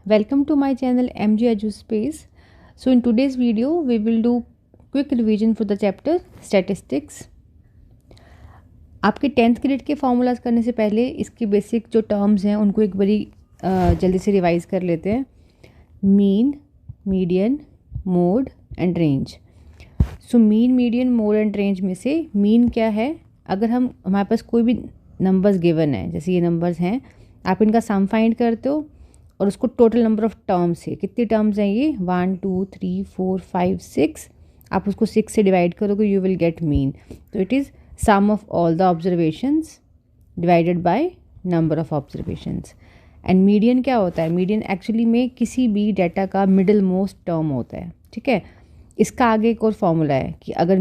Welcome to my channel MG Edu Space. So in today's video we will do quick revision for the chapter Statistics. आपके 10th grade के formulas करने से पहले इसकी basic जो terms हैं उनको एक बारी जल्दी से रिवाइज कर लेते हैं. Mean, median, mode and range. So mean, median, mode and range में से मीन क्या है? अगर हमारे पास कोई भी नंबर्स गिवन है, जैसे ये नंबर्स हैं, आप इनका सम फाइंड करते हो और उसको टोटल नंबर ऑफ टर्म्स है, कितनी टर्म्स हैं ये 1 2 3 4 5 6, आप उसको 6 से डिवाइड करोगे, यू विल गेट मीन. तो it is sum of all the observations divided by number of observations. And median क्या होता है? मीडियन एक्चुअली में किसी भी डाटा का मिडिल मोस्ट टर्म होता है. ठीक है, इसका आगे एक और फॉर्मूला है कि अगर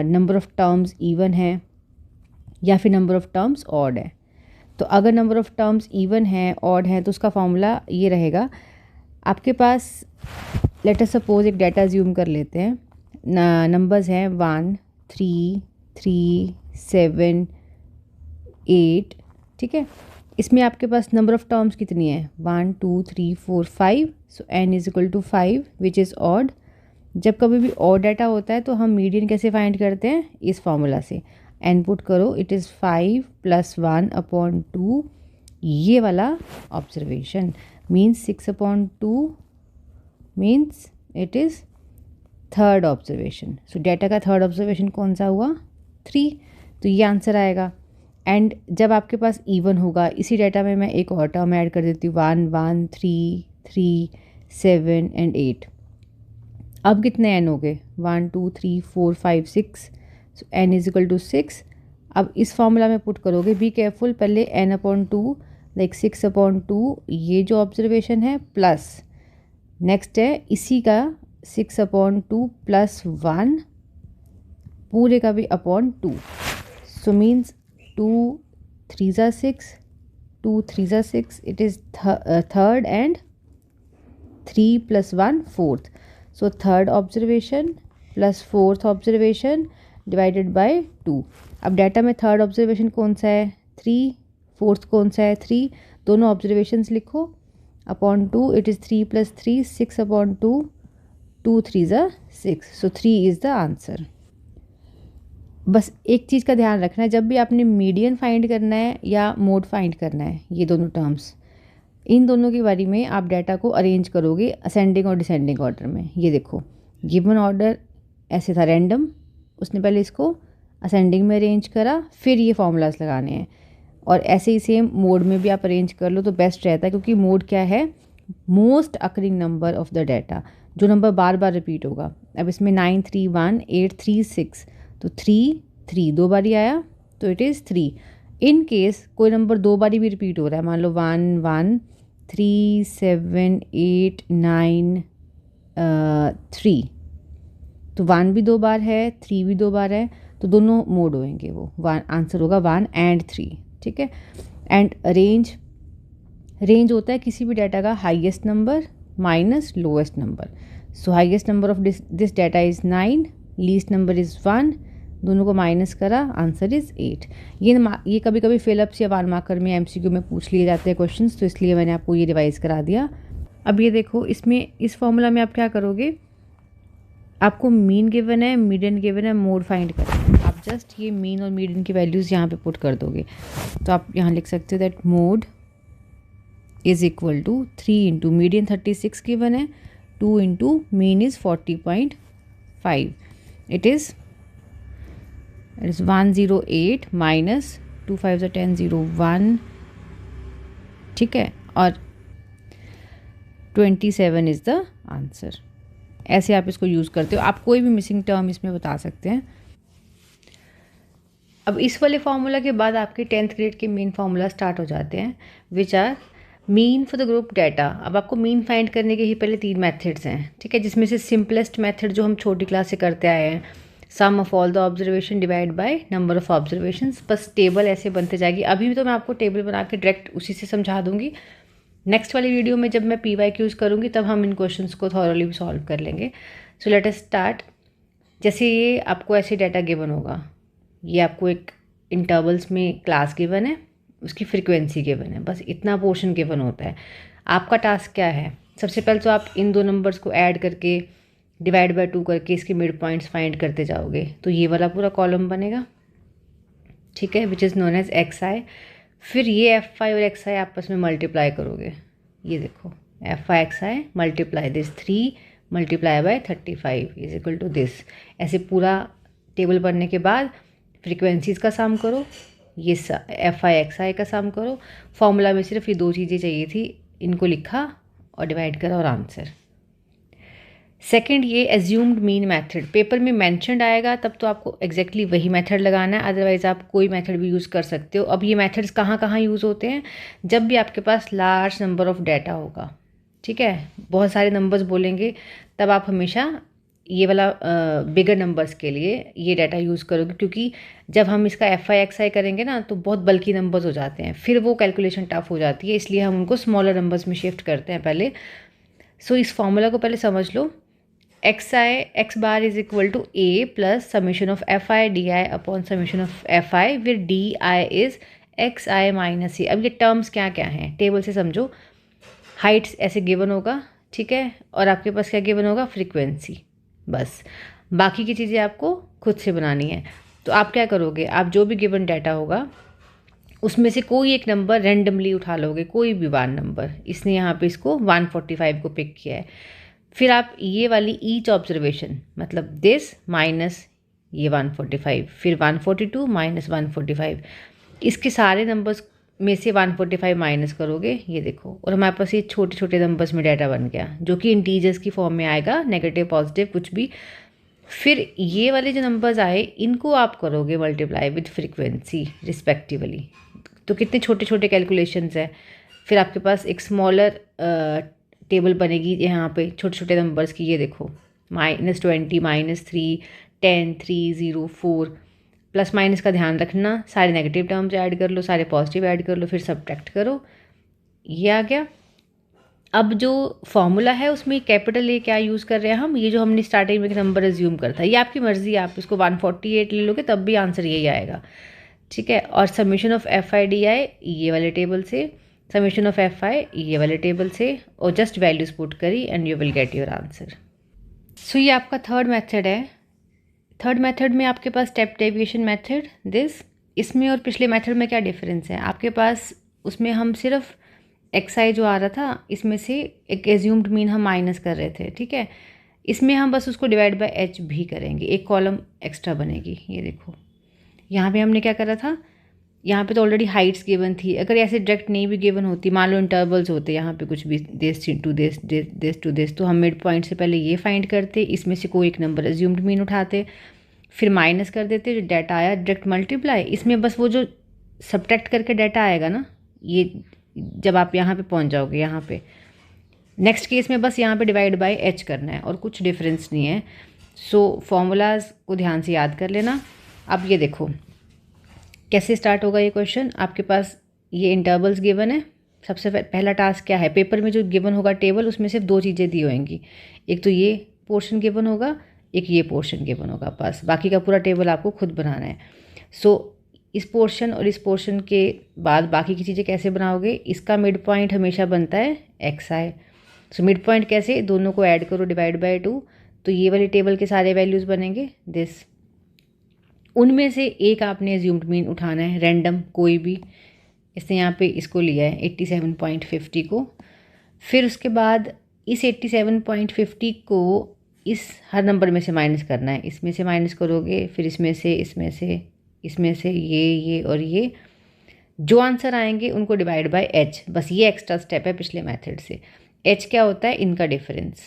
नंबर ऑफ टर्म्स इवन है या फिर नंबर ऑफ टर्म्स ऑड है. तो अगर नंबर ऑफ टर्म्स इवन है, ऑड है, तो उसका फॉर्मूला ये रहेगा. आपके पास लेट अस सपोज एक डाटा ज्यूम कर लेते हैं. नंबर्स हैं 1 3 3 7 8. ठीक है, इसमें आपके पास नंबर ऑफ टर्म्स कितनी है? 1 2 3 4 5. So n is equal to 5 which is odd. जब कभी भी ऑड डाटा होता है तो हम मीडियन कैसे फाइंड करते हैं? इस फॉर्मूला से. एन पुट करो, इट इज़ 5 + 1/2. ये वाला observation means 6/2 means it is third observation. So data का थर्ड ऑब्जर्वेशन कौन सा हुआ? 3. तो ये आंसर आएगा. एंड जब आपके पास इवन होगा, इसी डाटा में मैं एक और टर्म ऐड कर देती हूँ 1 1 3 3 7 एंड 8. अब कितने एन हो गए? 1 2 3 4 5 6. So n is equal to 6. अब इस फॉर्मूला में पुट करोगे, बी केयरफुल, पहले n/2 लाइक 6/2 ये जो ऑब्जर्वेशन है, प्लस नेक्स्ट है इसी का 6/2 + 1 पूरे का भी /2. So means 2 3 = 6, 2 3 = 6. It is third and 3 + 1 4th. So third observation plus fourth observation divided by 2. अब डाटा में थर्ड ऑब्जर्वेशन कौन सा है? 3. फोर्थ कौन सा है? 3. दोनों ऑब्जर्वेशंस लिखो /2. It is 3 + 3 6/2. 2 3 = 6. So 3 is the answer. बस एक चीज़ का ध्यान रखना है, जब भी आपने मीडियन फाइंड करना है या मोड फाइंड करना है, ये दोनों टर्म्स, इन दोनों के बारे में आप डाटा को अरेंज करोगे असेंडिंग और डिसेंडिंग ऑर्डर में. ये देखो, गिवन ऑर्डर ऐसे था रैंडम, उसने पहले इसको असेंडिंग में अरेंज करा, फिर ये फॉर्मूलाज लगाने हैं. और ऐसे ही सेम मोड में भी आप अरेंज कर लो तो बेस्ट रहता है, क्योंकि मोड क्या है? Most occurring number of the data, जो नंबर बार बार रिपीट होगा. अब इसमें 9 3 1 8 3 6, तो 3 3 दो बारी आया, तो इट इज़ 3. इन केस कोई नंबर दो बारी भी रिपीट हो रहा है, मान लो 1 1 3 7 8 9 3, तो 1 भी 2 बार है, 3 भी 2 बार है, तो दोनों मोड होंगे. वो आंसर होगा 1 and 3. ठीक है. एंड रेंज होता है किसी भी डाटा का highest number minus lowest number. So highest number of this data is 9, least number is 1, दोनों को माइनस करा, आंसर इज़ 8. ये कभी कभी फिलअप्स या 1 मार्कर में MCQ में पूछ लिए जाते हैं क्वेश्चंस, तो इसलिए मैंने आपको ये रिवाइज़ करा दिया. अब ये देखो, इसमें इस फॉर्मूला में आप क्या करोगे? आपको मीन गिवन है, मीडियन गिवन है, मोड फाइंड करना है. आप जस्ट ये मीन और मीडियन की वैल्यूज़ यहाँ पे पुट कर दोगे. तो आप यहाँ लिख सकते हो that mode is equal to 3 × median 36 given है, 2 × mean is 40.5. It is 108 minus 2 5 = 10 0 1. ठीक है, और 27 इज़ द आंसर. ऐसे आप इसको यूज़ करते हो. आप कोई भी मिसिंग टर्म इसमें बता सकते हैं. अब इस वाले फार्मूला के बाद आपके 10th ग्रेड के मेन फार्मूला स्टार्ट हो जाते हैं, which are mean for the group data. अब आपको मीन फाइंड करने के ही पहले 3 मेथड्स हैं. ठीक है, जिसमें से सिंपलेस्ट मेथड जो हम छोटी क्लास से करते आए हैं, sum of all the observation divide by number of observations. बस टेबल ऐसे बनते जाएगी. अभी भी तो मैं आपको टेबल बना के डायरेक्ट उसी से समझा दूंगी. नेक्स्ट वाली वीडियो में जब मैं PYQs करूँगी तब हम इन क्वेश्चंस को थॉरली सॉल्व कर लेंगे. So let us start. जैसे ये आपको ऐसे डाटा गिवन होगा, ये आपको एक इंटरवल्स में क्लास गिवन है, उसकी फ्रीक्वेंसी गिवन है, बस इतना पोर्शन गिवन होता है. आपका टास्क क्या है, सबसे पहले तो आप इन दो नंबर्स को ऐड करके डिवाइड बाय 2 करके इसके मिड पॉइंट्स फाइंड करते जाओगे, तो ये वाला पूरा कॉलम बनेगा, ठीक है, which is known as X I. फिर ये एफ आई और एक्स आई आपस में मल्टीप्लाई करोगे, ये देखो F I X I multiply this 3 multiply by 35 is equal to this. ऐसे पूरा टेबल बनने के बाद फ्रीक्वेंसीज़ का सम करो, ये एफ आई एक्स आई का सम करो। फॉर्मूला में सिर्फ ये दो चीज़ें चाहिए थी, इनको लिखा और डिवाइड करा और आंसर। सेकंड, ये एज्यूम्ड मीन मेथड पेपर में मेंशन्ड आएगा तब तो आपको एग्जैक्टली वही मेथड लगाना है, अदरवाइज़ आप कोई मेथड भी यूज़ कर सकते हो। अब ये मेथड्स कहाँ कहाँ यूज़ होते हैं, जब भी आपके पास लार्ज नंबर ऑफ डाटा होगा, ठीक है, बहुत सारे नंबर्स बोलेंगे, तब आप हमेशा ये वाला बिगर नंबर्स के लिए ये डाटा यूज़ करोगे, क्योंकि जब हम इसका एफ आई एक्स आई करेंगे ना तो बहुत बल्कि नंबर्स हो जाते हैं, फिर वो कैलकुलेशन टफ हो जाती है, इसलिए हम उनको स्मॉलर नंबर्स में शिफ्ट करते हैं पहले। सो इस फॉर्मूला को पहले समझ लो, X I X bar is equal to A plus summation of F I D I upon summation of F I, where D I is X I minus A. अब ये टर्म्स क्या क्या हैं टेबल से समझो, हाइट्स ऐसे given होगा, ठीक है, और आपके पास क्या गिवन होगा, फ्रीक्वेंसी, बस बाकी की चीज़ें आपको खुद से बनानी है। तो आप क्या करोगे, आप जो भी गिवन डाटा होगा उसमें से कोई एक नंबर रैंडमली उठा लोगे, कोई भी बार नंबर, इसने यहाँ पे इसको 145 को पिक किया है, फिर आप ये वाली ईच ऑब्जर्वेशन मतलब दिस माइनस ये 145, फिर 142 माइनस 145, इसके सारे नंबर्स में से 145 माइनस करोगे, ये देखो, और हमारे पास ये छोटे छोटे नंबर्स में डाटा बन गया जो कि इंटीजर्स की फॉर्म में आएगा, नेगेटिव पॉजिटिव कुछ भी। फिर ये वाले जो नंबर्स आए इनको आप करोगे मल्टीप्लाई विद फ्रीक्वेंसी रिस्पेक्टिवली, तो कितने छोटे छोटे कैलकुलेशंस हैं। फिर आपके पास एक स्मॉलर टेबल बनेगी यहाँ पे छोटे छोटे नंबर्स की, ये देखो -20 -3 10 3 0 4, प्लस माइनस का ध्यान रखना, सारे नेगेटिव टर्म्स ऐड कर लो, सारे पॉजिटिव ऐड कर लो, फिर सब्ट्रैक्ट करो, ये आ गया। अब जो फॉर्मूला है उसमें कैपिटल ए क्या यूज़ कर रहे हैं हम, ये जो हमने स्टार्टिंग में नंबर एज्यूम करता है, ये आपकी मर्जी है, आप इसको 148 ले लोगे तब भी आंसर यही आएगा, ठीक है। और summation of F I D आई ये वाले टेबल से, समीशन ऑफ एफ आई ये वाले टेबल से, और जस्ट वैल्यूज पुट करी and you will get your answer. So ये आपका थर्ड मेथड है। थर्ड मेथड में आपके पास स्टेप डेविएशन मेथड दिस, इसमें और पिछले मेथड में क्या डिफरेंस है, आपके पास उसमें हम सिर्फ एक्स आई जो आ रहा था इसमें से एक एज्यूम्ड मीन हम माइनस कर रहे थे, ठीक है, इसमें हम बस उसको डिवाइड बाय एच भी करेंगे, एक कॉलम एक्स्ट्रा बनेगी, ये देखो यहाँ पे हमने क्या करा था, यहाँ पे तो ऑलरेडी हाइट्स गिवन थी, अगर ऐसे डायरेक्ट नहीं भी गिवन होती, मान लो इंटरवल्स होते यहाँ पे कुछ भी this to this this to this, तो हम मिड पॉइंट से पहले ये फाइंड करते, इसमें से कोई एक नंबर एज्यूम्ड मीन उठाते, फिर माइनस कर देते, जो डाटा आया डायरेक्ट मल्टीप्लाई, इसमें बस वो जो सब्ट्रैक्ट करके डाटा आएगा ना, ये जब आप यहाँ पे पहुँच जाओगे, यहाँ पे नेक्स्ट केस में बस यहाँ पे डिवाइड बाय एच करना है और कुछ डिफरेंस नहीं है। सो फॉर्मूलाज को ध्यान से याद कर लेना। अब ये देखो कैसे स्टार्ट होगा ये क्वेश्चन, आपके पास ये इंटरवल्स गिवन है, सबसे पहला टास्क क्या है, पेपर में जो गिवन होगा टेबल उसमें सिर्फ दो चीज़ें दी होंगी, एक तो ये पोर्शन गिवन होगा, एक ये पोर्शन गिवन होगा, बस बाकी का पूरा टेबल आपको खुद बनाना है। सो इस पोर्शन और इस पोर्शन के बाद बाकी की चीज़ें कैसे बनाओगे, इसका मिड पॉइंट हमेशा बनता है एक्स आई। सो मिड पॉइंट कैसे, दोनों को ऐड करो डिवाइड बाय 2, तो ये वाले टेबल के सारे वैल्यूज़ बनेंगे दिस, उनमें से एक आपने एज्यूम्ड मीन उठाना है रैंडम कोई भी, इसने यहाँ पे इसको लिया है 87.50 को, फिर उसके बाद इस 87.50 को इस हर नंबर में से माइनस करना है, इसमें से माइनस करोगे, फिर इसमें से इसमें से इसमें से ये और ये, जो आंसर आएंगे उनको डिवाइड बाय एच, बस ये एक्स्ट्रा स्टेप है पिछले मेथड से। एच क्या होता है, इनका डिफरेंस,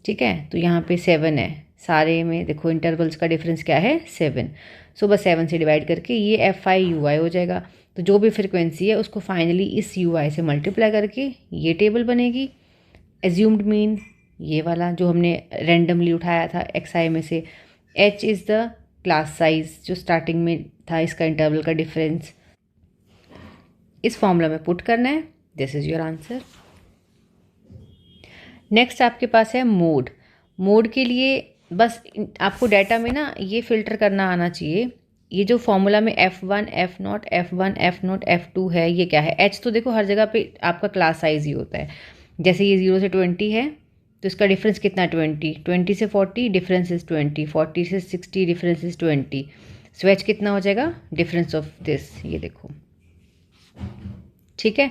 ठीक है, तो यहाँ पे 7 है, सारे में देखो इंटरवल्स का डिफरेंस क्या है 7, सो बस 7 से डिवाइड करके ये एफ आई यू आई हो जाएगा, तो जो भी फ्रिक्वेंसी है उसको फाइनली इस यू आई से मल्टीप्लाई करके ये टेबल बनेगी, एज्यूम्ड मीन ये वाला जो हमने रैंडमली उठाया था एक्स आई में से, H is the class size जो स्टार्टिंग में था, इसका इंटरवल का डिफरेंस, इस फॉर्मूला में पुट करना है, this is your answer. Next आपके पास है मोड। मोड के लिए बस आपको डाटा में ना ये फ़िल्टर करना आना चाहिए, ये जो फॉर्मूला में F1 F0 F1 F0 F2 है, ये क्या है? H तो देखो हर जगह पे आपका क्लास साइज ही होता है। जैसे ये 0 से 20 है तो इसका डिफरेंस कितना 20, 20 से 40 डिफरेंस इज 20, 40 से 60 डिफरेंस इज 20। सो H कितना हो जाएगा? डिफरेंस ऑफ दिस, ये देखो, ठीक है।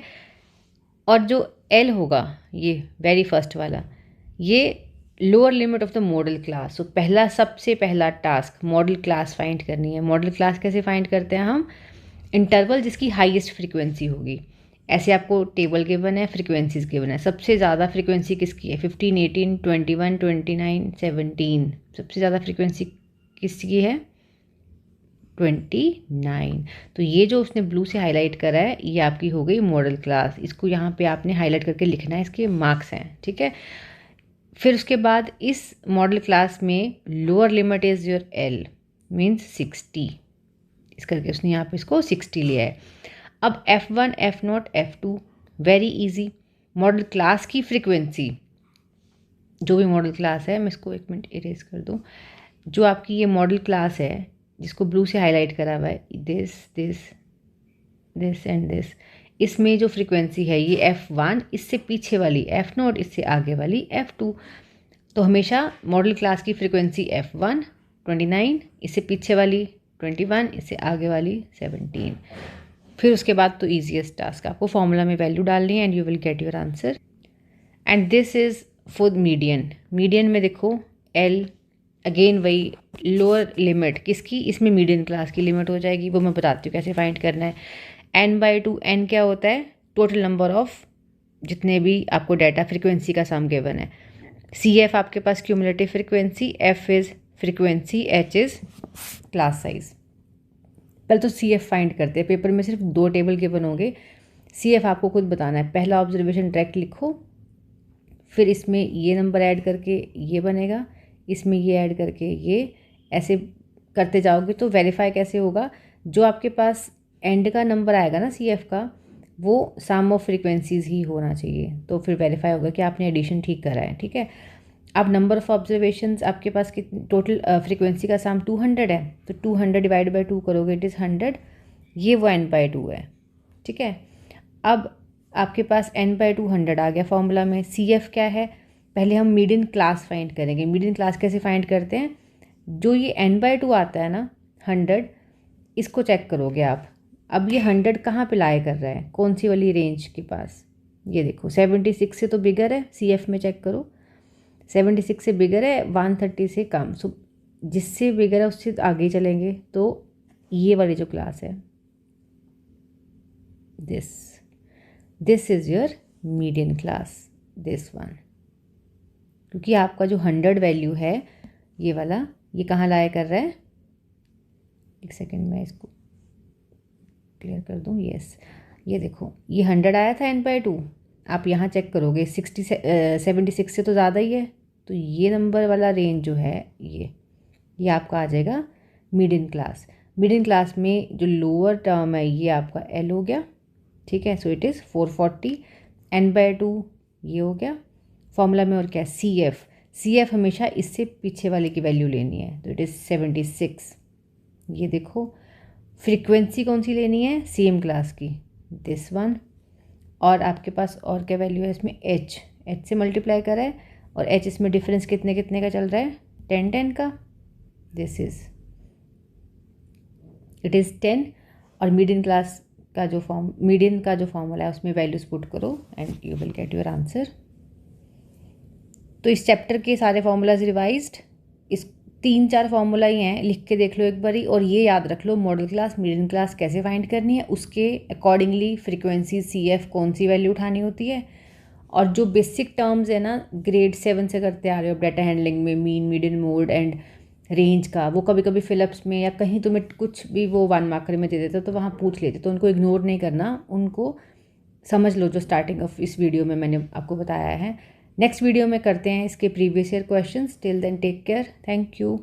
और जो L होगा, ये वेरी फर्स्ट वाला, ये lower limit of the modal class. So पहला, सबसे पहला टास्क मॉडल क्लास फाइंड करनी है। मॉडल क्लास कैसे फाइंड करते हैं हम? इंटरवल जिसकी हाईएस्ट फ्रीक्वेंसी होगी। ऐसे आपको टेबल गिवन है, फ्रीक्वेंसीज गिवन है। सबसे ज़्यादा फ्रीक्वेंसी किसकी है? 15, 18, 21, 29, 17। सबसे ज़्यादा फ्रीक्वेंसी किसकी है? 29। तो ये जो उसने ब्लू से हाईलाइट करा है, ये आपकी हो गई मॉडल क्लास। इसको यहाँ पे आपने हाईलाइट करके लिखना है, इसके मार्क्स हैं, ठीक है। फिर उसके बाद इस मॉडल क्लास में lower limit is your L means 60। इस करके उसने यहाँ पे इसको 60 लिया है। अब F1 F0 F2 very easy. Model class की फ्रीक्वेंसी, जो भी मॉडल क्लास है, मैं इसको एक मिनट इरेज कर दूँ। जो आपकी ये मॉडल क्लास है जिसको ब्लू से हाईलाइट करा हुआ है, this this this and this, इसमें जो फ्रीक्वेंसी है ये F1, इससे पीछे वाली F0, इससे आगे वाली F2। तो हमेशा मॉडल क्लास की फ्रीक्वेंसी F1 29, इससे पीछे वाली 21, इससे आगे वाली 17। फिर उसके बाद तो ईजीएस्ट टास्क, आपको फॉर्मूला में वैल्यू डालनी है and you will get your answer. And this is for median. Median में देखो L, अगेन वही लोअर लिमिट किसकी? इसमें मीडियन क्लास की लिमिट हो जाएगी, वो मैं बताती हूँ कैसे फाइंड करना है। N/2, N क्या होता है? टोटल नंबर ऑफ जितने भी आपको डाटा फ्रीक्वेंसी का सम गिवन है। CF आपके पास cumulative frequency, F is frequency, H is class size. पहले तो CF फाइंड करते हैं। पेपर में सिर्फ 2 टेबल गिवन होंगे, CF आपको खुद बताना है। पहला ऑब्जर्वेशन डायरेक्ट लिखो, फिर इसमें ये नंबर ऐड करके ये बनेगा, इसमें ये ऐड करके ये, ऐसे करते जाओगे तो वेरीफाई कैसे होगा? जो आपके पास एंड का नंबर आएगा ना CF का, वो सम ऑफ फ्रीक्वेंसीज ही होना चाहिए, तो फिर वेरीफाई होगा कि आपने एडिशन ठीक करा है, ठीक है। अब नंबर ऑफ ऑब्जर्वेशंस आपके पास कितनी टोटल फ्रीक्वेंसी का सम 200 है, तो 200 डिवाइड बाई 2 करोगे, इट इज़ 100। ये वो N/2 है, ठीक है। अब आपके पास N/2 100 आ गया फॉर्मूला में। CF क्या है? पहले हम मीडियन क्लास फाइंड करेंगे। मीडियन क्लास कैसे फाइंड करते हैं? जो ये N/2 आता है ना 100, इसको चेक करोगे आप। अब ये 100 कहाँ पे लाई कर रहा है? कौन सी वाली रेंज के पास? ये देखो 76 से तो बिगर है, CF में चेक करो, 76 से बिगर है, 130 से कम। सो जिससे बिगर है उससे आगे चलेंगे, तो ये वाली जो क्लास है, this is your median class, this one. क्योंकि आपका जो 100 वैल्यू है ये वाला, ये कहाँ लाया कर रहा है? एक सेकेंड में इसको क्लियर कर दूँ। यस, ये देखो ये 100 आया था N/2। आप यहाँ चेक करोगे 76 से तो ज़्यादा ही है, तो ये नंबर वाला रेंज जो है ये आपका आ जाएगा मीडियन क्लास। मीडियन क्लास में जो लोअर टर्म है ये आपका L हो गया, ठीक है। So it is 440। N/2 ये हो गया फॉर्मूला में। और क्या? CF हमेशा इससे पीछे वाले की वैल्यू लेनी है, तो इट इज़ 76। ये देखो फ्रीक्वेंसी कौन सी लेनी है? सेम क्लास की, दिस वन। और आपके पास और क्या वैल्यू है इसमें? H से मल्टीप्लाई करा है, और H इसमें डिफरेंस कितने कितने का चल रहा है? 10 का, दिस इज इट इज़ 10। और मीडियन का जो फॉर्मूला है उसमें वैल्यूज पुट करो and you will get your answer. तो इस चैप्टर के सारे फॉर्मूलाज रिवाइज्ड, इस 3-4 फॉर्मूला ही हैं, लिख के देख लो एक बारी, और ये याद रख low model class median class कैसे फाइंड करनी है, उसके अकॉर्डिंगली फ्रीक्वेंसी CF कौन सी वैल्यू उठानी होती है। और जो बेसिक टर्म्स है ना, ग्रेड 7 से करते आ रहे हो डाटा हैंडलिंग में, mean, median, mode and range का, वो कभी कभी फिलिप्स में या कहीं तुम्हें कुछ भी वो 1 मार्कर में दे देते तो वहाँ पूछ लेते, तो उनको इग्नोर नहीं करना, उनको समझ लो जो स्टार्टिंग ऑफ इस वीडियो में मैंने आपको बताया है। नेक्स्ट वीडियो में करते हैं इसके previous year questions. Till then take care, thank you.